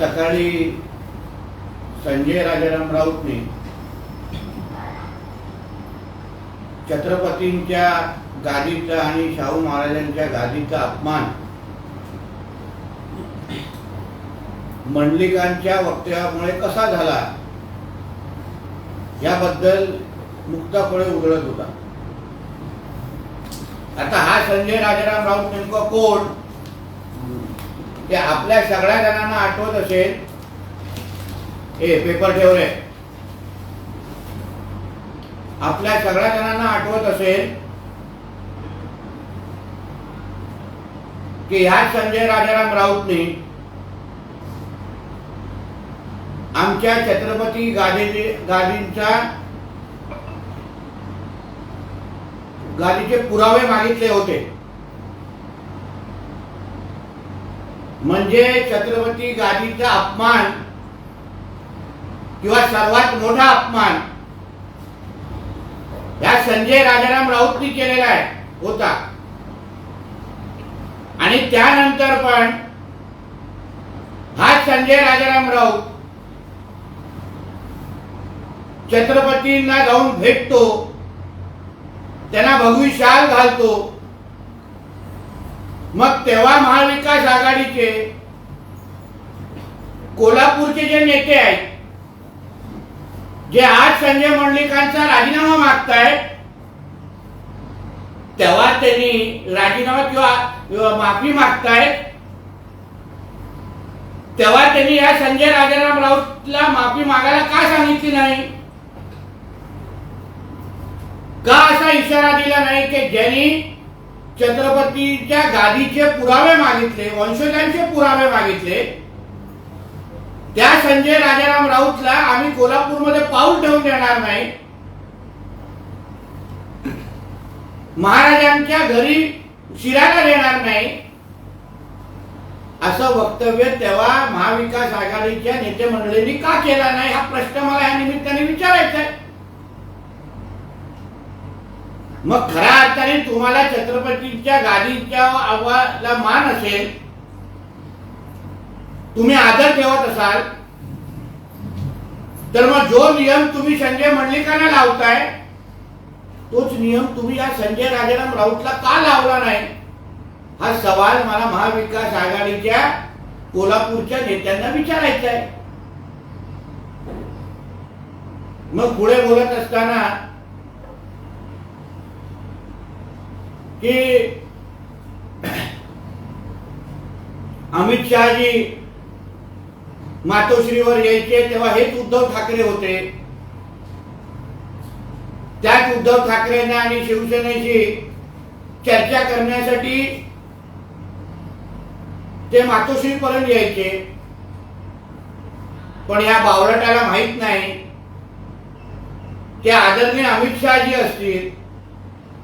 सकाळी संजय राजाराम राऊतने छत्रपतींच्या गादीचा आणि शाहू महाराजांच्या गादीचा अपमान मंडलिकांच्या वक्तव्यामुळे कसा झाला याबद्दल मुक्तपणे उघडत होता। आता हा संजय राजाराम राऊत नेमका कोण ते आपल्या सगळ्या जणांना आठवत असेल। हे पेपर ठेव रे। आपल्या सगळ्या जणांना आठवत असेल की ह्या संजय राजाराम राऊतने आमच्या छत्रपती गादीचे पुरावे मागितले होते। म्हणजे छत्रपती गादीचा अपमान किंवा सर्वात मोठा अपमान या संजय राजाराम राऊतनी केलेला होता। आणि त्यानंतर पण हा संजय राजाराम राऊत छत्रपतींना जाऊन भेटतो, त्यांना भगवी शाल घालतो। मग तेव्हा महाविकास आघाडीचे कोल्हापूरचे जे नेते आहेत, जे आज संजय मंडलिकांचा राजीनामा मागतायत, तेव्हा त्यांनी राजीनामा किंवा माफी मागतायत, तेव्हा त्यांनी या संजय राजाराम राऊतला माफी मागायला का सांगितली नाही? का असा इशारा दिला नाही की ज्यांनी छत्रपतीच्या गादीचे पुरावे मागितले, वंशजांचे पुरावे मागितले, त्या संजय राजाराम राऊतला आम्ही कोल्हापूरमध्ये पाऊल ठेवून देणार नाही, महाराजांच्या घरी शिरायला देणार नाही, असं वक्तव्य तेव्हा महाविकास आघाडीच्या नेते मंडळींनी का केला नाही हा प्रश्न मला या निमित्ताने विचारायचा आहे। मग खऱ्या अर्थाने तुम्हाला छत्रपतीच्या गादीच्या आवाला मान असेल, तुम्ही आदर ठेवत असाल, तर मग जो नियम तुम्ही संजय मंडलिकांना लावताय तोच नियम तुम्ही या संजय राजाराम राऊतला का लावला नाही हा सवाल मला महाविकास आघाडीच्या कोल्हापूरच्या नेत्यांना विचारायचा आहे। मग पुढे बोलत असताना की अमित शहाजी मातोश्रीवर यायचे तेव्हा हेच उद्धव ठाकरे होते, त्याच उद्धव ठाकरेंना आणि शिवसेनेशी चर्चा करण्यासाठी ते मातोश्रीपर्यंत यायचे। पण या बावळटाला माहित नाही की आदरणीय अमित शहाजी असतील,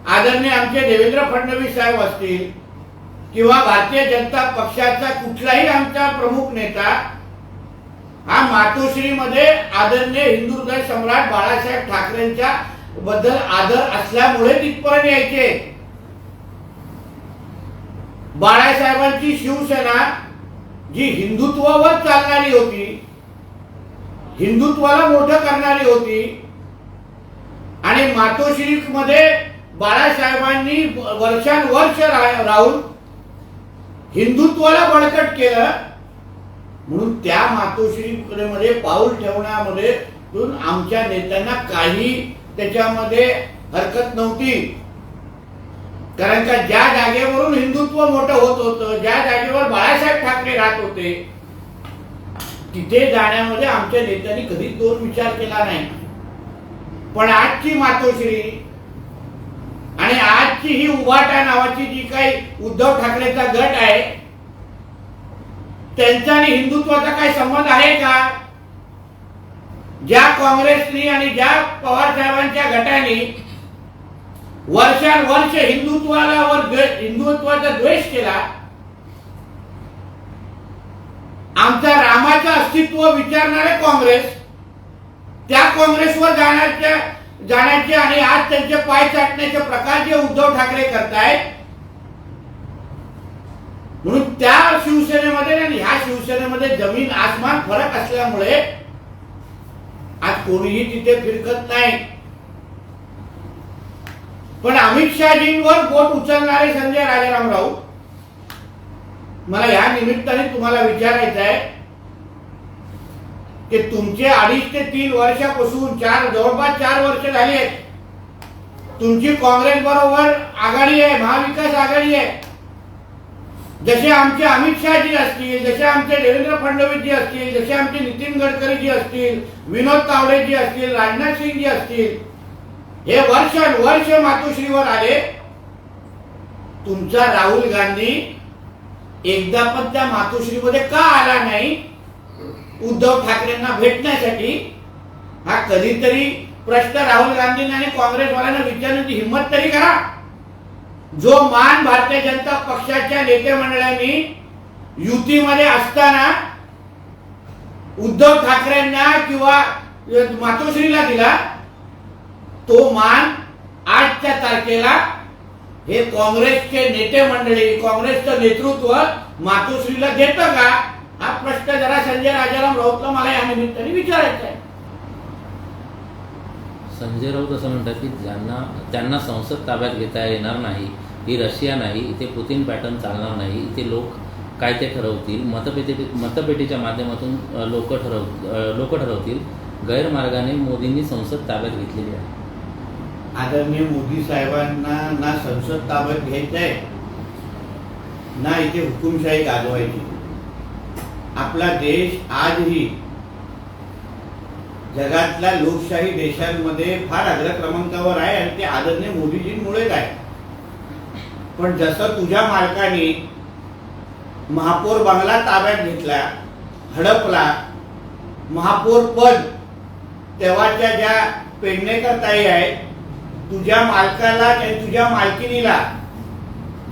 आदरणीय आमचे देवेंद्र फडणवीस साहेब असतील किंवा भारतीय जनता पक्षाचा कुठलाही आमचा प्रमुख नेता हा मातोश्रीमध्ये आदरणीय हिंदू हृदय सम्राट बाळासाहेब ठाकरेंच्या बद्दल आदर असल्यामुळे तिथपर्यंत यायचे। बाळासाहेबांची शिवसेना जी हिंदुत्वावर चालणारी होती, हिंदुत्वाला मोठं करणारी होती, आणि मातोश्रीमध्ये बाळासाहेबांनी वर्षानुवर्ष राहून हिंदुत्वाला बळकट केलं, म्हणून त्या मातोश्रीमध्ये पाऊल ठेवण्यामध्ये आमच्या नेत्यांना काही त्याच्यामध्ये हरकत नव्हती। कारण का ज्या जागेवरून हिंदुत्व मोठं होत होतं, ज्या जागेवर बाळासाहेब ठाकरे राहत होते, तिथे जाण्यामध्ये आमच्या नेत्यांनी कधीच दोन विचार केला नाही। पण आजची मातोश्री आणि आजची ही उभाटा नावाची जी काही उद्धव ठाकरेचा गट आहे, त्यांचा आणि हिंदुत्वाचा काही संबंध आहे का? ज्या काँग्रेसनी आणि ज्या पवार साहेबांच्या गटाने वर्षानुवर्ष हिंदुत्वाचा द्वेष केला, आमचा रामाचं अस्तित्व विचारणारे काँग्रेस, त्या काँग्रेसवर जाण्याचे आणि आज त्यांचे पाय चाटण्याचे प्रकार जे उद्धव ठाकरे करतायत, म्हणून त्या शिवसेनेमध्ये आणि ह्या शिवसेनेमध्ये जमीन आसमान फरक असल्यामुळे आज कोणीही तिथे फिरकत नाही. पण अमित शहाजींवर बोट उचलणारे संजय राजाराम राऊत, मला या निमित्ताने तुम्हाला विचारायचं आहे की तुमचे 2.5 ते 3 वर्षापासून जवळपास 4 वर्ष झाली आहेत, तुमची काँग्रेस बरोबर आघाडी आहे, महाविकास आघाडी आहे. जसे आमचे अमित शहाजी असतील, जसे आमचे देवेंद्र फडणवीस जी असतील, जसे आमचे नितीन गडकरी जी असतील, विनोद तावडे जी असतील, राजनाथ सिंह जी असतील, हे वर्ष मातोश्रीवर आले. तुमचा राहुल गांधी एकदा पण त्या मातोश्रीमध्ये का आला नाही उद्धव ठाकरेंना भेटण्यासाठी? हा कधीतरी प्रश्न राहुल गांधींना आणि काँग्रेसवाल्यांना विचारण्याची हिंमत तरी करा. जो मान भारतीय जनता पक्षाच्या नेते मंडळांनी युतीमध्ये असताना उद्धव ठाकरेंना किंवा मातोश्रीला दिला, तो मान आजच्या तारखेला हे काँग्रेसचे नेते मंडळी, काँग्रेसचं नेतृत्व मातोश्रीला देतं का? हा प्रश्न जरा संजय राजाराम राऊतला मला या निमित्ताने विचारायचा आहे. संजय राऊत असं म्हणतात की त्यांना संसद ताब्यात घेता येणार नाही, ही रशिया नाही, इथे पुतिन पॅटर्न चालणार नाही, इथे लोक काय ते ठरवतील, मतपेटीच्या माध्यमातून लोक ठरवतील. गैरमार्गाने मोदींनी संसद ताब्यात घेतलेली आहे. आदरणीय मोदी साहेबांना ना संसद ताब्यात घ्यायचंय ना इथे हुकुमशाही गाजवायची. आपला देश आजही जगातल्या लोकशाही देशांमध्ये फार अग्र क्रमांकावर आहे आणि ते आदरणीय मोदीजींमुळेच आहे. पण जसं तुझ्या मालकाने महापौर बंगला ताब्यात घेतला, हडपला, महापौर पद तेव्हाच्या ज्या पेडणेकर ताई आहेत, तुझ्या मालकाला आणि तुझ्या मालकिनीला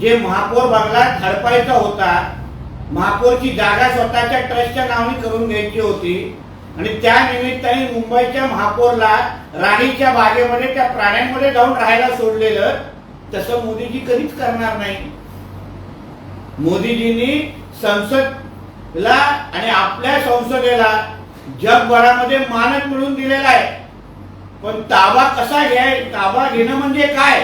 जे महापौर बंगला हडपायचा होता, महापौरची जागा स्वतःच्या ट्रस्टच्या नावाने करून घ्यायची होती आणि त्या निमित्ताने मुंबईच्या महापौरला राणीच्या बागेमध्ये त्या प्राण्यांमध्ये जाऊन राहायला सोडलेलं, तसं मोदीजी कधीच करणार नाही. मोदीजींनी संसदला आणि आपल्या संसदेला जगभरामध्ये मानक मिळवून दिलेला आहे. पण ताबा कसा ताबा घेणं म्हणजे काय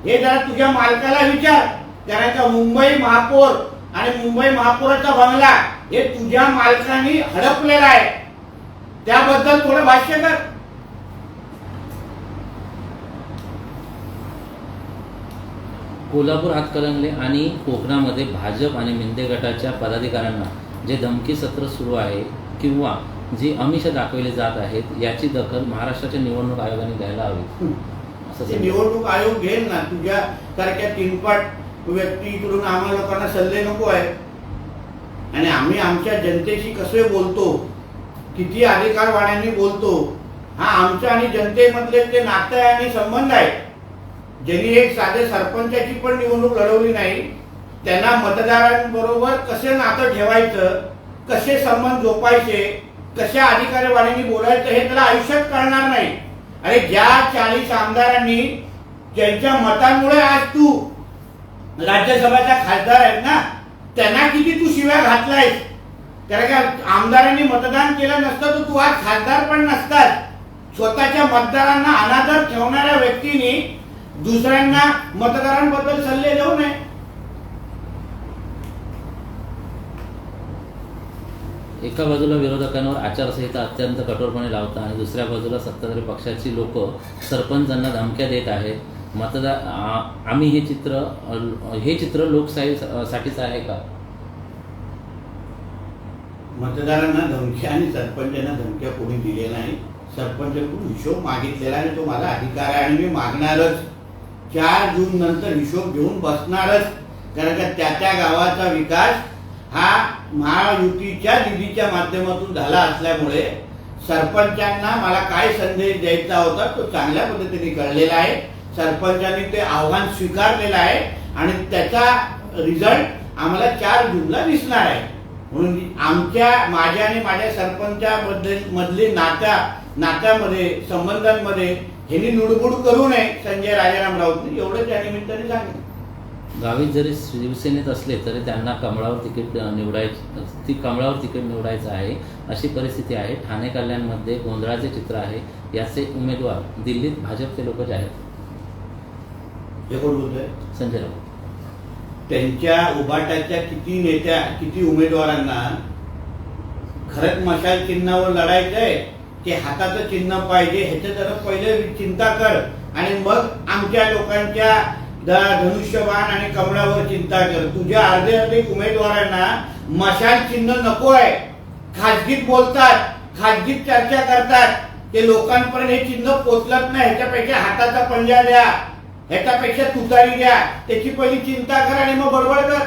हे जरा तुझ्या मालकाला विचार. कारण का मुंबई महापौर आणि मुंबई महापौराचा बंगला हे तुझ्या मालकाने हडपलेला आहे, त्याबद्दल थोडं भाष्य कर. कोल्हापूर हातकणंगले आणि कोकणामध्ये भाजप आणि मिंदे गटाच्या पदाधिकाऱ्यांना जे धमकी सत्र सुरू आहे किंवा जी आमिष दाखवली जात आहेत, याची दखल महाराष्ट्राच्या निवडणूक आयोगाने घ्यायला हवी असं निवडणूक आयोग घेईल ना. तुझ्या सारख्या तीनपाट व्यक्तीकडून आम्हाला लोकांना सल्ले नको आहे. आणि आम्ही आमच्या जनतेशी कसे बोलतो, किती अधिकारवाण्यांनी बोलतो, हा आमच्या आणि जनतेमधले ते नातं आहे आणि संबंध आहे. ज्यांनी एक साधे सरपंचाची पण निवडणूक लढवली नाही, त्यांना मतदारांबरोबर कसे नातं ठेवायचं, कसे संबंध जोपायचे, कशा अधिकारीवाण्यांनी बोलायचं हे त्याला आयुष्यात कळणार नाही. अरे ज्या 40 आमदारांनी ज्यांच्या मतांमुळे आज तू राज्यसभेचा खासदार आहेत ना, त्यांना किती तू शिव्या घातलायस. कारण का आमदारांनी मतदान केलं नसतं तर तू आज खासदार पण नसतात. स्वतःच्या मतदारांना अनादर ठेवणाऱ्या व्यक्तीने दुसऱ्यांना मतदारांबद्दल सल्ले देऊ नये. एका बाजूला विरोधकांवर आचारसंहिता अत्यंत कठोरपणे लावतात आणि दुसऱ्या बाजूला सत्ताधारी पक्षाची लोक सरपंचांना धमक्या देत आहेत. आम्ही हे चित्र लोकशाहीसाठीच आहे का? मतदारांना धमक्या आणि सरपंचांना धमक्या कोणी दिलेल्या नाही. सरपंचाकडून हिशोब मागितलेला आणि तो माझा अधिकार आहे आणि मी मागणारच. 4 जून नंतर हिशोब घेऊन बसणारच. कारण का त्या गावाचा विकास हा महायुतीच्या निधीच्या माध्यमातून झाला असल्यामुळे सरपंचांना मला काय संदेश द्यायचा होता तो चांगल्या पद्धतीने कळलेला आहे. सरपंचांनी ते आव्हान स्वीकारलेलं आहे आणि त्याचा रिझल्ट आम्हाला 4 जूनला दिसणार आहे. म्हणून माझ्या आणि माझ्या सरपंचामधली नात्यामध्ये संबंधांमध्ये ह्यांनी लुडबुड करू नये संजय राजाराम राऊतने, एवढं त्या निमित्ताने सांगितलं. गावी जरी शिवसेनेत असले तरी त्यांना कमळावर तिकीट निवडायचं आहे अशी परिस्थिती आहे. ठाणे कल्याणमध्ये गोंधळाचे चित्र आहे. याचे उमेदवार दिल्लीत भाजपचे लोक जाहीर. हे कोण बोलतोय? संजय राऊत. त्यांच्या उभाटाच्या किती उमेदवारांना खरंच मशाल चिन्हावर लढायचंय की हाताचं चिन्ह पाहिजे ह्याचं जरा पहिले चिंता कर आणि मग आमच्या लोकांच्या धनुष्यबाण आणि कमळावर चिंता कर. तुझ्या अर्धे उमेदवारांना मशाल चिन्ह नको आहे. खाजगीत बोलतात, खाजगीत चर्चा करतात, ते लोकांपर्यंत हे चिन्ह पोचलत नाही. ह्याच्यापेक्षा हाताचा पंजा द्या, ह्याच्यापेक्षा तुतारी द्या, त्याची पहिली चिंता कर आणि मग बडबड कर.